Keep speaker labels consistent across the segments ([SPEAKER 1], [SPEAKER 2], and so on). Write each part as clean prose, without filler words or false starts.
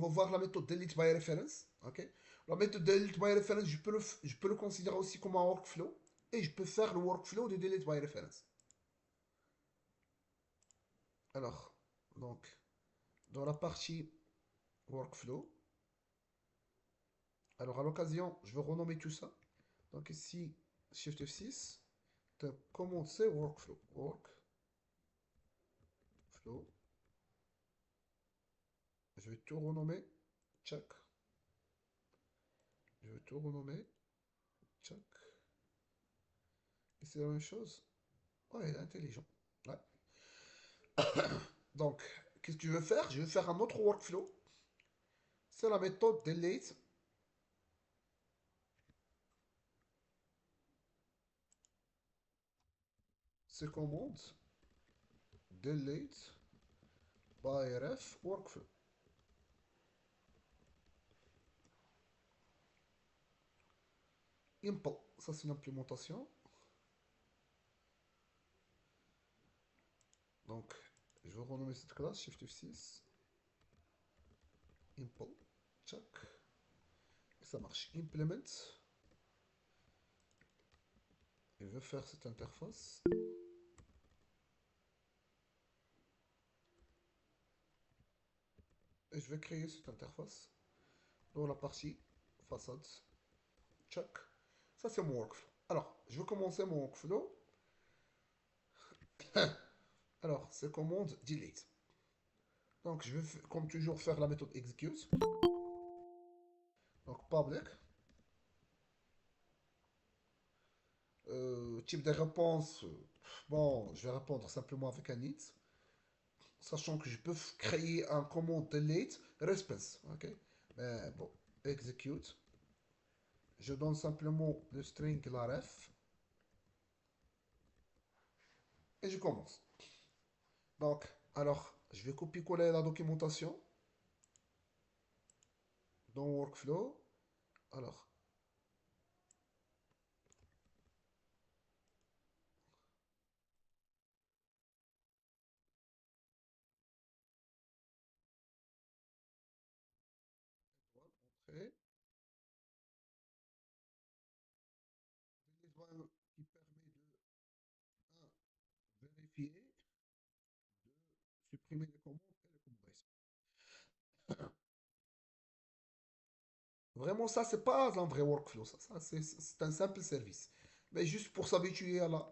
[SPEAKER 1] On va voir la méthode delete by reference. Ok. La méthode delete by reference, je peux le considérer aussi comme un workflow. Et je peux faire le workflow de delete by reference. Alors, donc, dans la partie workflow, alors à l'occasion, je vais renommer tout ça. Donc ici, Shift F6, donc commande c'est workflow. Workflow. Je vais tout renommer. Check. Je vais tout renommer. Check. Et c'est la même chose. Ouais, il est intelligent. Ouais. Donc, qu'est-ce que je vais faire? Je vais faire un autre workflow. C'est la méthode delete. C'est commande delete by ref workflow. Impl. Ça, c'est une implémentation. Donc, je vais renommer cette classe. Shift F6. Impl. Check. Et ça marche. Implement. Et je vais faire cette interface. Et je vais créer cette interface dans la partie façade. Check. Ça, c'est mon workflow. Alors, je vais commencer mon workflow. Alors, c'est commande delete. Donc, je vais, comme toujours, faire la méthode execute. Donc, public. Type de réponse. Bon, je vais répondre simplement avec un it. Sachant que je peux créer un commande delete response. Ok. Mais bon, execute. Je donne simplement le string laref. Et je commence. Donc, alors, je vais copier-coller la documentation dans Workflow. Alors, entrée. Qui permet de vérifier, de supprimer les commandes et les commandes. Vraiment, ça, c'est pas un vrai workflow. Ça c'est un simple service. Mais juste pour s'habituer à la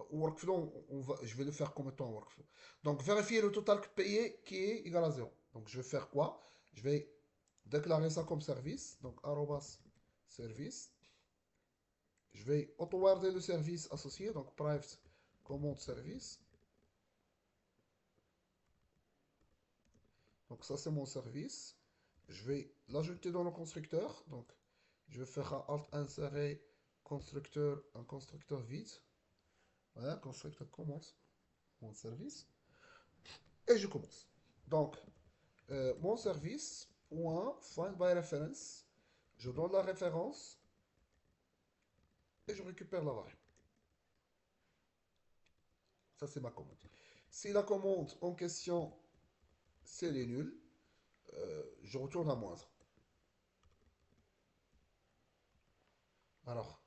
[SPEAKER 1] au workflow, je vais le faire comme étant un workflow. Donc, vérifier le total payé qui est égal à 0. Donc, je vais faire quoi? Je vais déclarer ça comme service. Donc, arrobas service. Je vais auto-warder le service associé. Donc, private commande service. Donc, ça, c'est mon service. Je vais l'ajouter dans le constructeur. Donc, je vais faire un alt insérer constructeur, un constructeur vide. Voilà, constructeur commence mon service. Et je commence. Donc, mon service, point, find by reference. Je donne la référence et je récupère la variable. Ça, c'est ma commande. Si la commande en question, c'est les nuls, je retourne à moindre. Alors,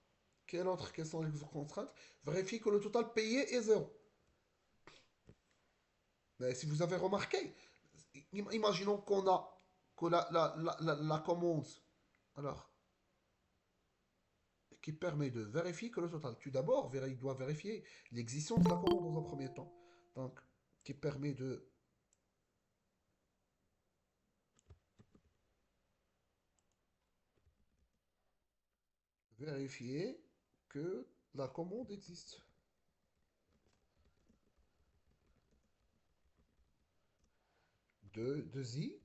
[SPEAKER 1] quelles sont les contraintes? Vérifier que le total payé est zéro. Mais si vous avez remarqué, imaginons qu'on a que la commande alors, qui permet de vérifier que le total. Tout d'abord, il doit vérifier l'existence de la commande dans un premier temps. Donc, qui permet de vérifier que la commande existe. Deux i,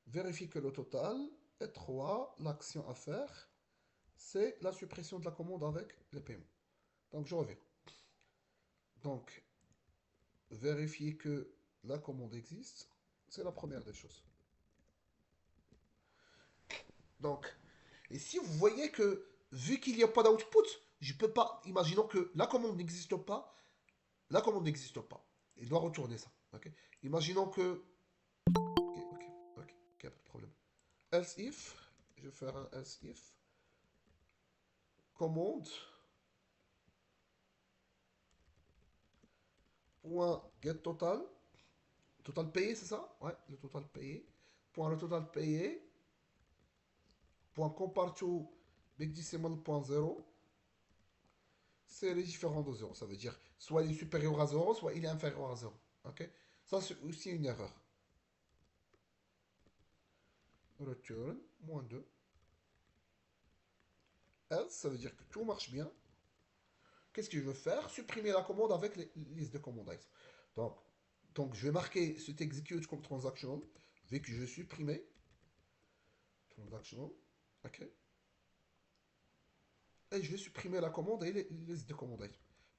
[SPEAKER 1] vérifie que le total est 3. L'action à faire, c'est la suppression de la commande avec les paiements. Donc, je reviens. Donc, vérifier que la commande existe, c'est la première des choses. Donc, et si vous voyez que, vu qu'il n'y a pas d'output, je peux pas, imaginons que la commande n'existe pas, la commande n'existe pas. Il doit retourner ça. Ok. Imaginons que. Ok, ok, ok, pas de problème. else if, je vais faire un else if, commande, point get total, total payé, c'est ça? Ouais, le total payé. Point le total payé, point compare to big decimal point 0, c'est les différents de 0. Ça veut dire soit il est supérieur à 0, soit il est inférieur à 0. Ok? Ça, c'est aussi une erreur. Return, moins 2. Else, ça veut dire que tout marche bien. Qu'est-ce que je veux faire? Supprimer la commande avec les listes de commandes. Donc, donc, je vais marquer cet execute comme transactional, vu que je vais supprimer. Transactional. OK. Et je vais supprimer la commande et les listes de commandes.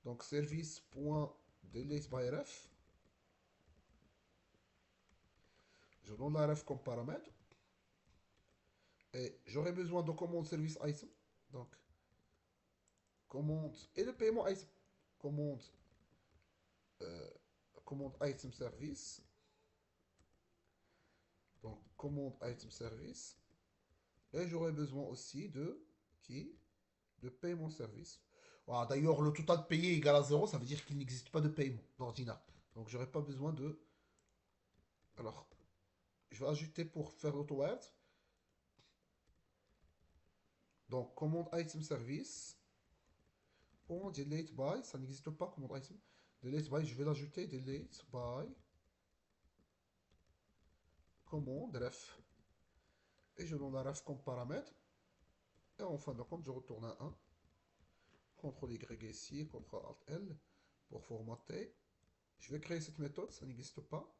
[SPEAKER 1] Donc, service.delete by ref. Je donne la ref comme paramètre. Et j'aurai besoin de commande service item. Donc, commande et le paiement item. Commande, euh, commande item service. Donc, commande item service. Et j'aurai besoin aussi de qui? De paiement service. Voilà, d'ailleurs, le total payé égal à 0, ça veut dire qu'il n'existe pas de paiement d'ordinaire. Donc, j'aurai pas besoin de. Alors, je vais ajouter pour faire l'auto-add. Donc, commande item service. Pour delete by, ça n'existe pas, commande item. Delete by, je vais l'ajouter. Delete by. Commande ref. Et je donne la ref comme paramètre. Et en fin de compte, je retourne à 1. CTRL Y ici, CTRL Alt L pour formater. Je vais créer cette méthode, ça n'existe pas.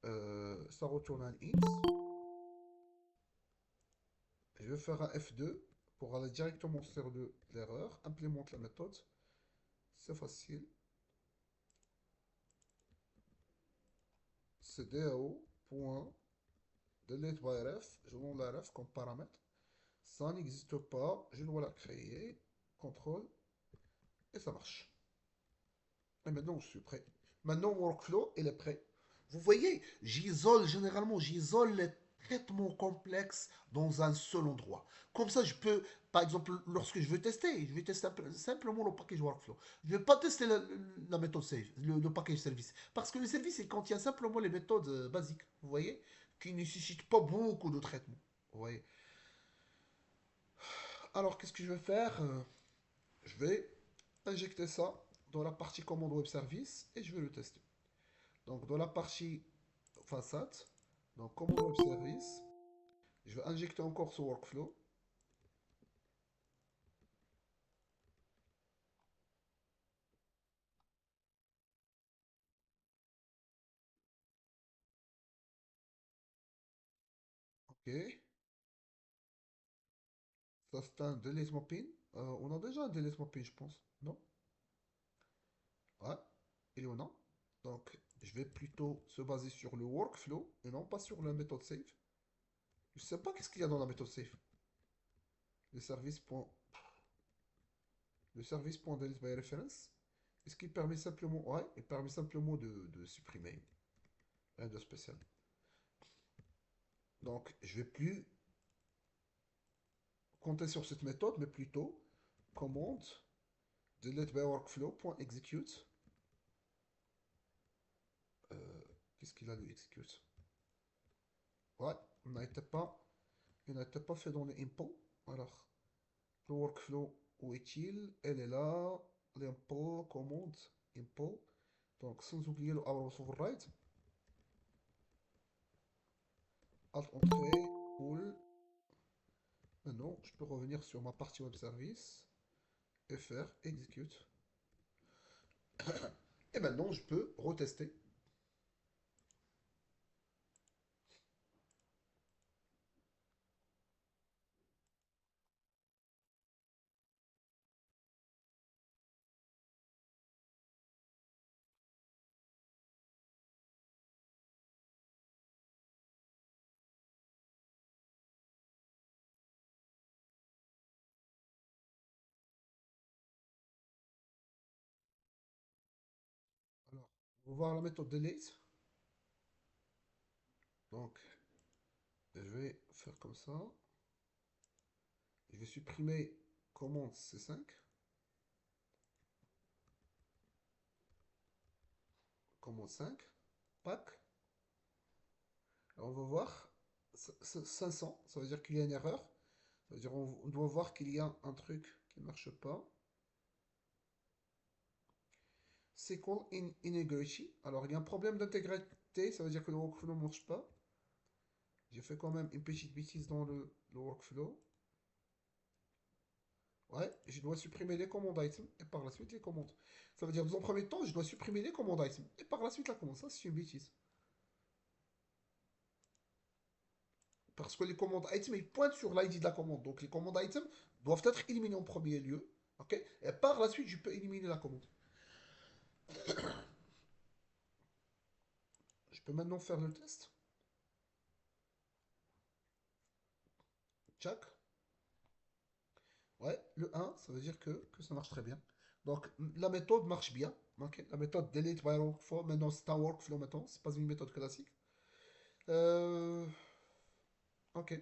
[SPEAKER 1] Ça retourne un int. Je vais faire un F2 pour aller directement sur l'erreur. Implémente la méthode. C'est facile. C'est DAO.deleteByRef. Je donne la ref comme paramètre. Ça n'existe pas. Je dois la créer. CTRL. Et ça marche. Et maintenant, je suis prêt. Maintenant, mon workflow, il est prêt. Vous voyez, j'isole les traitements complexes dans un seul endroit. Comme ça, je peux, par exemple, lorsque je vais tester simplement le package workflow. Je ne vais pas tester la méthode save, le package service. Parce que le service, il contient simplement les méthodes basiques, vous voyez, qui ne nécessitent pas beaucoup de traitement. Vous voyez. Alors, qu'est-ce que je vais faire? Je vais injecter ça dans la partie commande web service et je vais le tester. Donc, dans la partie façade, donc commande web service, je vais injecter encore ce workflow. Ok. Ça, c'est un delete mapping. On a déjà un delete mapping, je pense. Non? Ouais. Il y en a. Donc, je vais plutôt se baser sur le workflow et non pas sur la méthode save. Je sais pas qu'est-ce qu'il y a dans la méthode save. Le service. Le service.delete by reference. Est-ce qu'il permet simplement. Ouais, il permet simplement de supprimer. Rien de spécial. Donc, je vais plus compter sur cette méthode, mais plutôt commande delete by workflow.execute. Qu'est-ce qu'il a de execute? Ouais, on n'était pas, il n'était pas fait dans les impôts. Alors, le workflow, où est-il? Elle est là. L'impôt, commande, impôt. Donc, sans oublier le arrow override. Alt entrée, cool. Maintenant, je peux revenir sur ma partie web service et faire execute. Et maintenant, je peux retester. Alors, on va voir la méthode delete. Donc, Je vais faire comme ça. Je vais supprimer commande C5. Commande 5. Pack. Alors on va voir. 500, ça veut dire qu'il y a une erreur. Ça veut dire on doit voir qu'il y a un truc qui ne marche pas. SQL Integrity. Alors il y a un problème d'intégrité, ça veut dire que le workflow ne marche pas. J'ai fait quand même une petite bêtise dans le workflow. Ouais, je dois supprimer les commandes item et par la suite les commandes. Ça veut dire dans un premier temps, je dois supprimer les commandes item et par la suite la commande. Ça, c'est une bêtise. Parce que les commandes item, ils pointent sur l'ID de la commande. Donc les commandes item doivent être éliminées en premier lieu. Ok. Et par la suite, je peux éliminer la commande. Je peux maintenant faire le test. Check. Ouais, le 1, ça veut dire que ça marche très bien. Donc la méthode marche bien. Ok. La méthode delete by workflow, maintenant c'est un workflow maintenant, c'est pas une méthode classique. Euh, ok.